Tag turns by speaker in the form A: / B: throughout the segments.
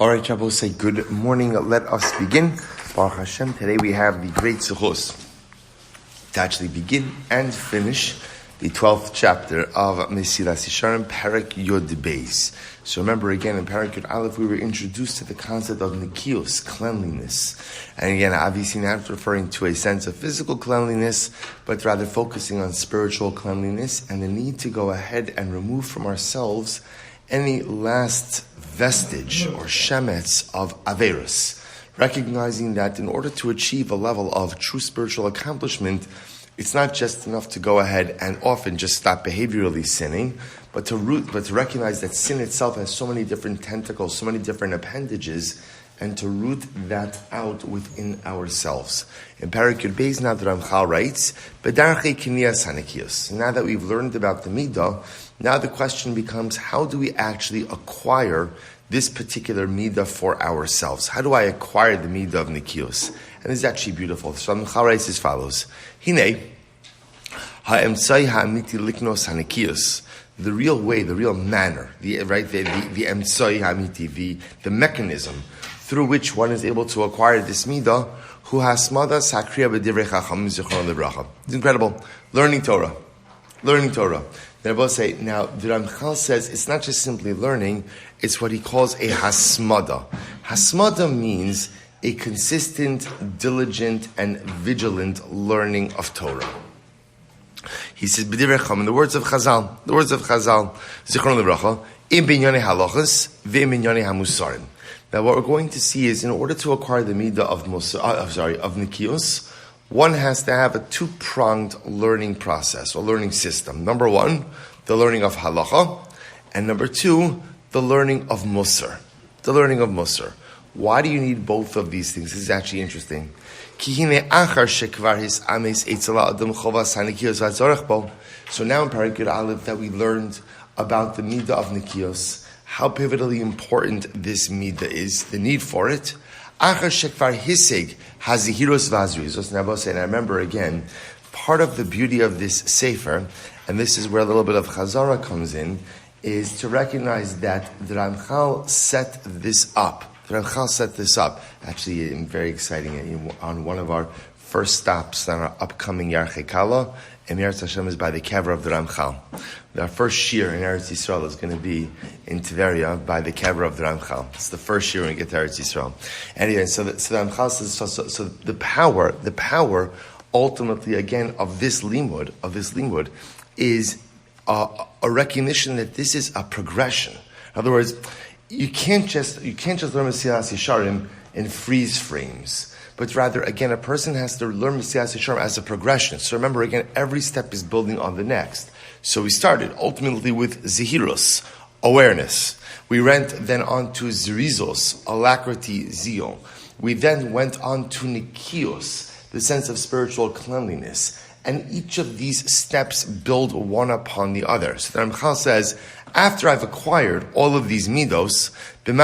A: All right, Shabbos, say good morning. Let us begin. Baruch Hashem, today we have the great Suchos to actually begin and finish the 12th chapter of Mesillas Yesharim, Parak Yod Beis. So remember again, in Parak Yod Aleph, we were introduced to the concept of Nikios, cleanliness. And again, obviously not referring to a sense of physical cleanliness, but rather focusing on spiritual cleanliness and the need to go ahead and remove from ourselves any last vestige or shemetz of averus, recognizing that in order to achieve a level of true spiritual accomplishment, it's not just enough to go ahead and often just stop behaviorally sinning, but to recognize that sin itself has so many different tentacles, so many different appendages, and to root that out within ourselves. In Parak Yud Beis, now the Ramchal writes, "B'darchei kiniyas hanikios." Now that we've learned about the midah, now the question becomes, how do we actually acquire this particular midah for ourselves? How do I acquire the midah of nikios? And this is actually beautiful. So Ramchal writes as follows: Hine ha'emtzai ha'amiti liknos hanikios. The real way, the real manner, the emtzai ha'amiti, the mechanism through which one is able to acquire this midah, who has smada sakriya b'divrei chacham zichron lebracha. It's incredible. Learning Torah. They both say, now, the Ramchal says it's not just simply learning, it's what he calls a hasmada. Hasmada means a consistent, diligent, and vigilant learning of Torah. He says, b'divrei chacham, in the words of Chazal, zichron lebracha, im b'inyonei halachos, ve'im b'inyonei hamusarim. Now, what we're going to see is, in order to acquire the midah of nikios, one has to have a two-pronged learning process or learning system. Number one, the learning of halacha, and number two, the learning of musar. Why do you need both of these things? This is actually interesting. So now in Parak Yud Aleph that we learned about the midah of nikios, how pivotally important this midah is, the need for it. And I remember again, part of the beauty of this sefer, and this is where a little bit of Chazara comes in, is to recognize that the Ramchal set this up. Actually, very exciting. On one of our first stops on our upcoming Yarchei Kala, and Eretz Hashem is by the kever of the Ramchal. Our first shiur in Eretz Yisrael is going to be in Tveria by the kever of the Ramchal. It's the first shiur when we get to Eretz Yisrael. Anyway, so the Ramchal says, so the power, ultimately, again, of this limud, is a recognition that this is a progression. In other words, you can't just learn Mesillas Yesharim in freeze frames. But rather, again, a person has to learn Mesillas Yesharim as a progression. So remember, again, every step is building on the next. So we started ultimately with zehirus, awareness. We went then on to zerizos, alacrity, zeal. We then went on to nikios, the sense of spiritual cleanliness. And each of these steps build one upon the other. So the Ramchal says, after I've acquired all of these midos, now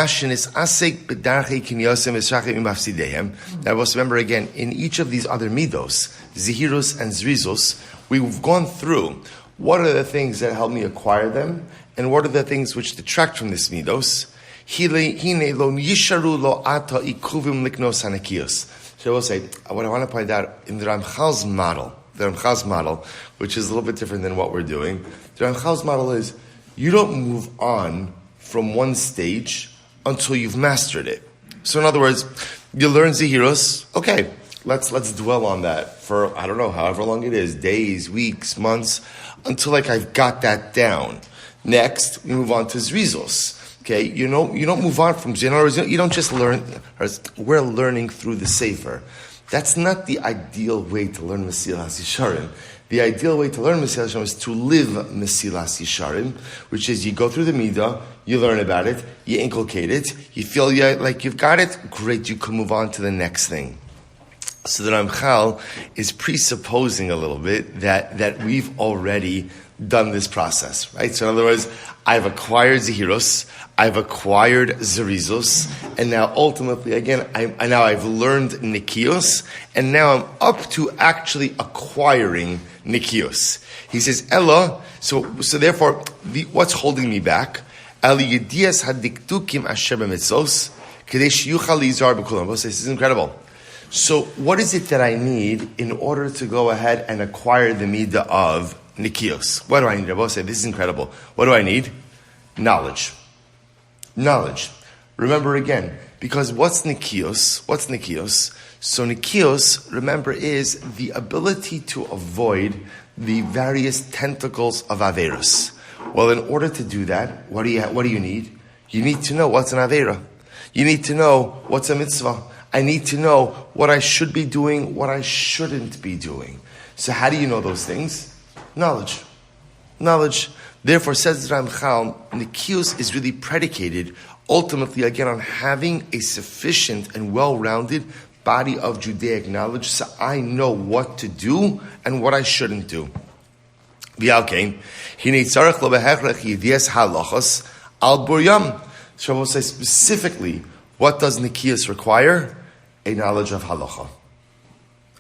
A: let's remember again, in each of these other midos, zehirus and zrizos, we've gone through what are the things that help me acquire them, and what are the things which detract from this midos. So I will say, what I want to point out, in the Ramchal's model, which is a little bit different than what we're doing, the Ramchal's model is, you don't move on from one stage until you've mastered it. So in other words, you learn Zehiros, okay, let's dwell on that for, I don't know, however long it is, days, weeks, months, until I've got that down. Next, we move on to Zrizos. Okay, you don't move on from, in other words, you don't just learn, we're learning through the Sefer. That's not the ideal way to learn Mesillas Yesharim. The ideal way to learn Mesillas Yesharim is to live Mesillas Yesharim, which is you go through the midah, you learn about it, you inculcate it, you feel like you've got it, great, you can move on to the next thing. So the Ramchal is presupposing a little bit that we've already done this process, right? So in other words, I've acquired Zehiros, I've acquired Zerizos, and now ultimately, again, I've learned Nikios, and now I'm up to actually acquiring Nikios. He says, Ella, so therefore, what's holding me back? Al Yedias Hadiktukim Asher B'Mitzos, This is incredible. So what is it that I need in order to go ahead and acquire the midah of nikios? What do I need? Rabbi say, this is incredible. What do I need? Knowledge. Knowledge. Remember again, because what's nikios? What's nikios? So nikios, remember, is the ability to avoid the various tentacles of averos. Well, in order to do that, what do you need? You need to know what's an avera. You need to know what's a mitzvah. I need to know what I should be doing, what I shouldn't be doing. So how do you know those things? Knowledge. Knowledge. Therefore, says Ramchal, Nikius is really predicated, ultimately, again, on having a sufficient and well-rounded body of Judaic knowledge, so I know what to do and what I shouldn't do. V'alkein, hinei tzarech lo behechrech yedias halachos al buryam. So I will say specifically, what does Nikius require? A knowledge of halacha.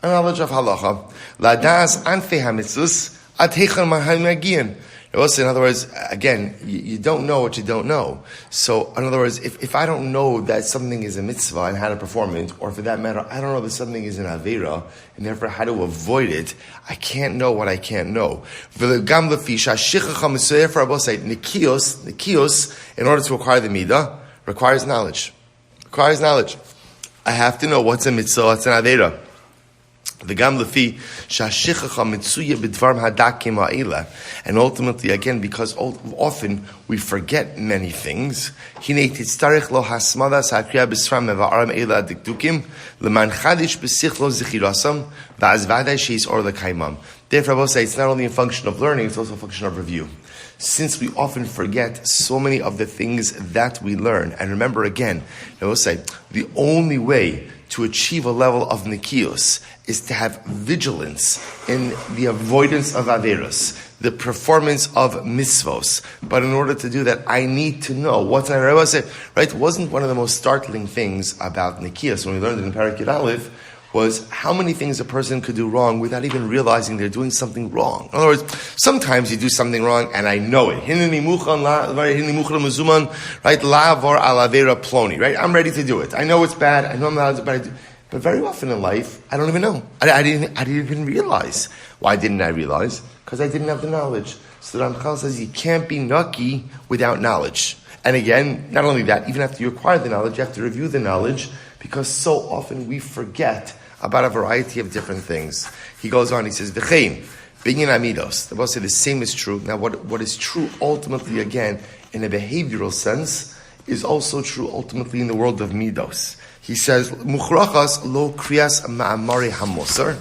A: A knowledge of halacha. Ladas anfei hamitzvos ad heichon mahal magian. In other words, again, you don't know what you don't know. So, in other words, if I don't know that something is a mitzvah and how to perform it, or for that matter, I don't know that something is an avera, and therefore how to avoid it, I can't know what I can't know. Nikios, in order to acquire the midah, requires knowledge. Requires knowledge. I have to know what's a mitzvah, what's an avera. And ultimately, again, because often we forget many things, therefore, I will say it's not only a function of learning, it's also a function of review. Since we often forget so many of the things that we learn, and remember again, I will say, the only way to achieve a level of nikios is to have vigilance in the avoidance of averos, the performance of mitzvos. But in order to do that, I need to know what's I will say, right? Wasn't one of the most startling things about nikios when we learned it in Parak Yud Aleph was how many things a person could do wrong without even realizing they're doing something wrong. In other words, sometimes you do something wrong and I know it. Right? Right? I'm ready to do it. I know it's bad. I know I'm not, but very often in life, I don't even know. I didn't even realize. Why didn't I realize? Because I didn't have the knowledge. So the Ramchal says you can't be naki without knowledge. And again, not only that, even after you acquire the knowledge, you have to review the knowledge, because so often we forget about a variety of different things. He goes on, he says, V'chein, binyan amidos. The Bible says the same is true. Now what is true ultimately, again, in a behavioral sense, is also true ultimately in the world of midos. He says, Muchrachas lo kriyas ma'amari hamosar,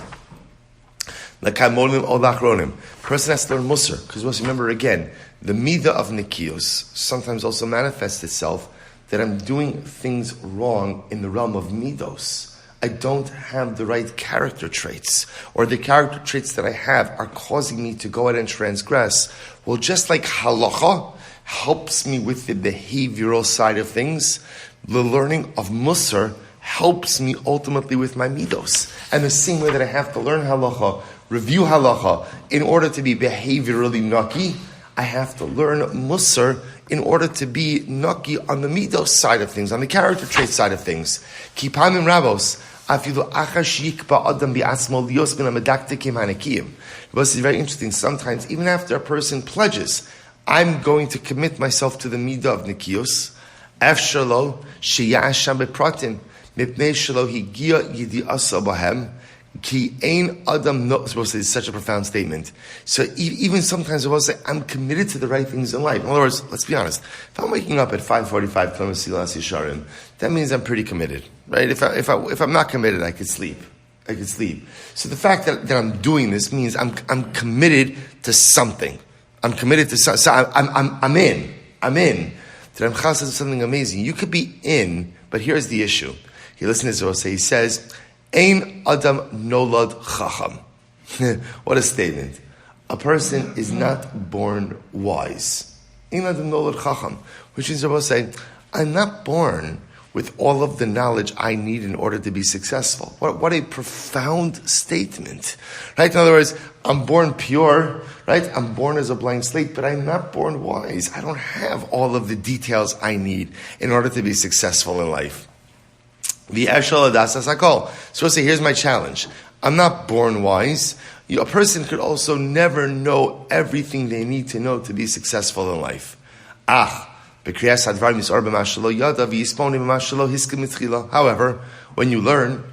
A: l'kamonim o lachronim. Person has to learn musar, because remember again, the midah of nikios sometimes also manifests itself that I'm doing things wrong in the realm of midos. I don't have the right character traits, or the character traits that I have are causing me to go ahead and transgress. Well, just like halacha helps me with the behavioral side of things, the learning of musar helps me ultimately with my midos. And the same way that I have to learn halacha, review halacha, in order to be behaviorally naki, I have to learn musar in order to be naki on the midos side of things, on the character trait side of things. Kipamim rabos, afilu achashik ba'adam bi'asmo lios bin amedaktekim hanekiyim. This is very interesting. Sometimes, even after a person pledges, I'm going to commit myself to the midah of nikios, efshalo sheyasham bepratim mipnei shelo higia yidi'asa bahem. Ki ein adam no. Supposed to say it's such a profound statement. So even sometimes I will say I'm committed to the right things in life. In other words, let's be honest. If I'm waking up at 5:45 to Mesillas Yesharim, that means I'm pretty committed, right? If I'm not committed, I could sleep. So the fact that I'm doing this means I'm committed to something. I'm committed to something. So I'm in. The Ramchal says something amazing. You could be in, but here's the issue. He listens to what he says. Ein adam nolad chacham. What a statement. A person is not born wise. Ein adam nolad chacham. Which means Rabbi saying, I'm not born with all of the knowledge I need in order to be successful. What a profound statement. Right? In other words, I'm born pure, right? I'm born as a blank slate, but I'm not born wise. I don't have all of the details I need in order to be successful in life. So I'll say, here's my challenge. I'm not born wise. A person could also never know everything they need to know to be successful in life. However, when you learn,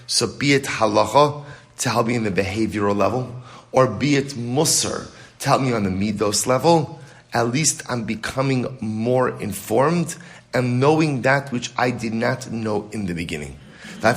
A: so be it halacha to help me in the behavioral level, or be it musar to help me on the midos level, at least I'm becoming more informed and knowing that which I did not know in the beginning. So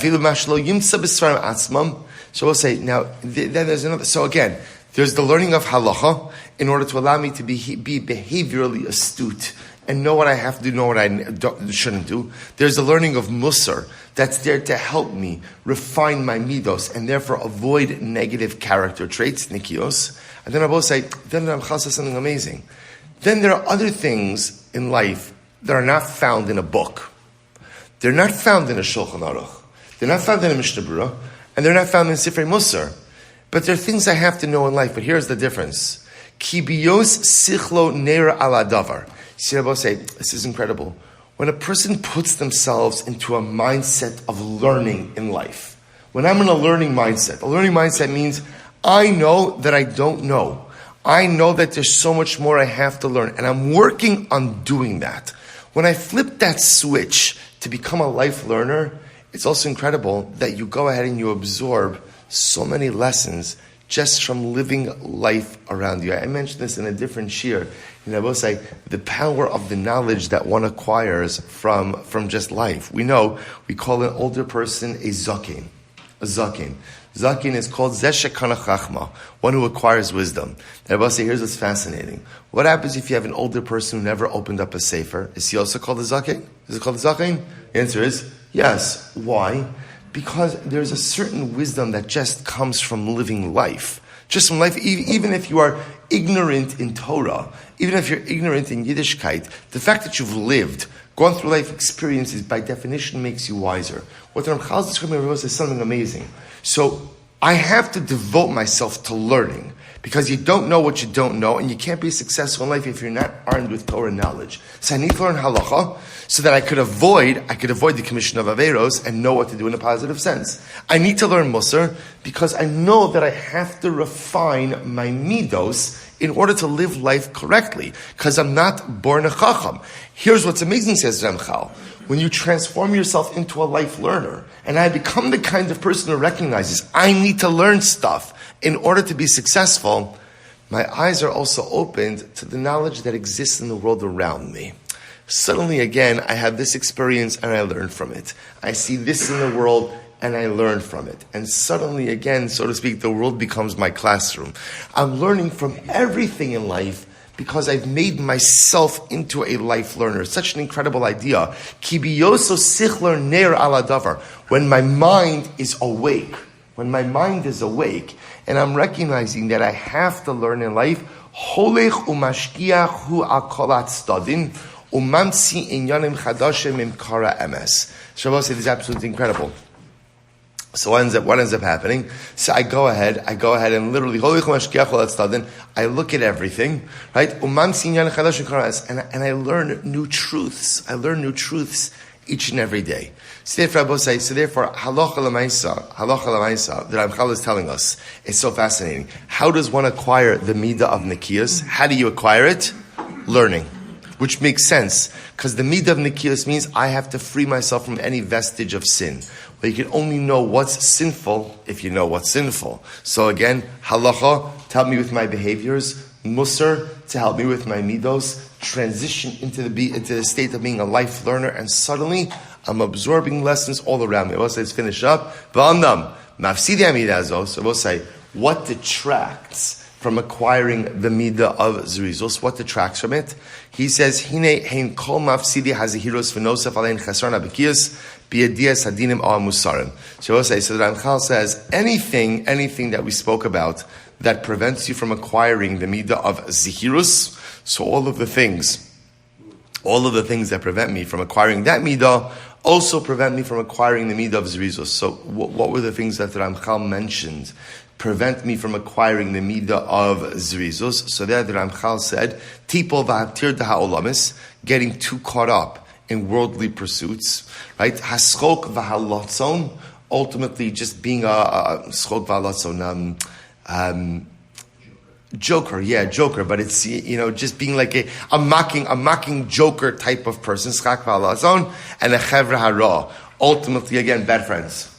A: we'll say, now, then there's another. So again, there's the learning of halacha in order to allow me to be behaviorally astute and know what I have to do, know what I shouldn't do. There's the learning of musar that's there to help me refine my midos and therefore avoid negative character traits, nikios. And then I both say, then Ramchal says something amazing. Then there are other things in life that are not found in a book. They're not found in a Shulchan Aruch. They're not found in a Mishnah Berurah, and they're not found in Sifrei Musar. But there are things I have to know in life. But here's the difference. Ki biyos sichlo neira ala davar. See, I will say, this is incredible. When a person puts themselves into a mindset of learning in life, when I'm in a learning mindset means I know that I don't know. I know that there's so much more I have to learn, and I'm working on doing that. When I flip that switch to become a life learner, it's also incredible that you go ahead and you absorb so many lessons just from living life around you. I mentioned this in a different shiur. I will say the power of the knowledge that one acquires from just life. We call an older person a zaken. A zaken. Zaken is called zeshekana chachma, one who acquires wisdom. And I will say, here's what's fascinating. What happens if you have an older person who never opened up a sefer? Is he also called a zaken? Is it called a zaken? The answer is yes. Why? Because there's a certain wisdom that just comes from living life. Just from life, even if you are ignorant in Torah, even if you're ignorant in Yiddishkeit, the fact that you've lived, gone through life experiences, by definition makes you wiser. What the Ramchal is describing is something amazing. So I have to devote myself to learning, because you don't know what you don't know, and you can't be successful in life if you're not armed with Torah knowledge. So I need to learn halacha so that I could avoid the commission of averos and know what to do in a positive sense. I need to learn musar because I know that I have to refine my midos in order to live life correctly, because I'm not born a chacham. Here's what's amazing, says Ramchal. When you transform yourself into a life learner, and I become the kind of person who recognizes I need to learn stuff in order to be successful, my eyes are also opened to the knowledge that exists in the world around me. Suddenly again, I have this experience and I learn from it. I see this in the world and I learn from it. And suddenly again, so to speak, the world becomes my classroom. I'm learning from everything in life because I've made myself into a life learner. It's such an incredible idea. Ki biyoso sichler ner ala davar. When my mind is awake, and I'm recognizing that I have to learn in life, holech umashkiach hu akolat stadin umamsi inyanim chadashim imkara emes. Shabbos said, this is absolutely incredible. So what ends up happening? So I go ahead and literally, I look at everything, right? And I learn new truths each and every day. So therefore, halacha l'maisa, that Ramchal is telling us, is so fascinating. How does one acquire the midah of nikiyas? How do you acquire it? Learning. Which makes sense, because the midah of nikiyas means I have to free myself from any vestige of sin. But you can only know what's sinful if you know what's sinful. So again, halacha to help me with my behaviors, musar to help me with my midos, transition into the state of being a life learner, and suddenly I'm absorbing lessons all around me. I will say, let's finish up. So we'll say, what detracts from acquiring the midah of zrizos? What detracts from it? He says, "Hine hein kol mafsidi hazihiros v'nosaf alein chasarna b'kiyas b'yedias hadinim al musarim." So we'll say, so the Ramchal says, anything that we spoke about that prevents you from acquiring the midah of zihirus, so all of the things that prevent me from acquiring that midah also prevent me from acquiring the midah of zrizos. So what were the things that the Ramchal mentioned prevent me from acquiring the midah of zrizos? So there the Ramchal said, tipol v'haptir ha'olamis, getting too caught up in worldly pursuits, right? Haschok v'halotzon, ultimately just being a schok v'halotzon, joker, but it's, just being like a mocking joker type of person, schak v'halotzon, and a chevra hara, ultimately again, bad friends.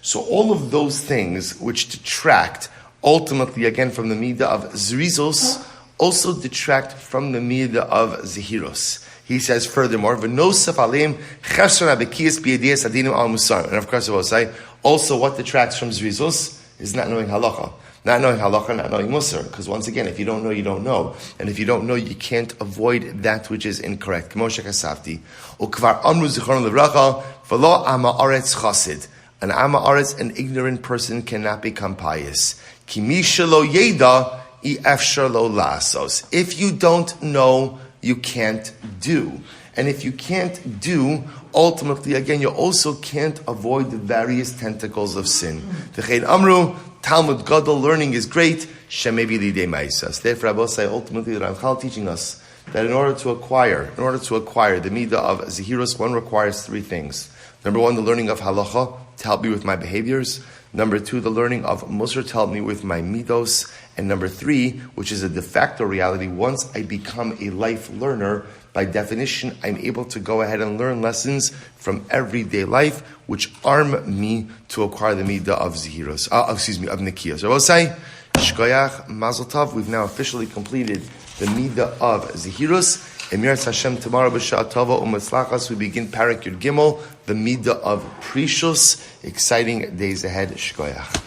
A: So all of those things which detract ultimately again from the midah of zrizos also detract from the midah of zehiros. He says furthermore, v'nosaf aleim chesron abekiyas b'yediyas adinim al musar. And of course I will say, also what detracts from zrizos is not knowing halacha. Not knowing halacha, not knowing musar. Because once again, if you don't know, you don't know. And if you don't know, you can't avoid that which is incorrect. K'moshe kasavti. Ukvar amru zichron levracha, v'lo ama aretz chasid. An ama aretz, an ignorant person, cannot become pious. Ki mi shelo yeda, I efshar lo lasos. If you don't know, you can't do. And if you can't do, ultimately, again, you also can't avoid the various tentacles of sin. V'chein amru, Talmud Gadol, learning is great. Shemevi lidei ma'isas. Therefore, I will say, ultimately, the Ramchal teaching us that in order to acquire the midah of zehiros, one requires three things. Number one, the learning of halacha to help me with my behaviors. Number two, the learning of musar to help me with my midos. And number three, which is a de facto reality, once I become a life learner, by definition, I'm able to go ahead and learn lessons from everyday life, which arm me to acquire the midah of zehiros, of nekiyos. So I will say, shkoyach, mazel tov, we've now officially completed the midah of zehiros. Emir Hashem, tomorrow b'sha'at tova u'matzlachas, we begin Parak Yud Gimel, the midah of precious. Exciting days ahead. Shkoyach.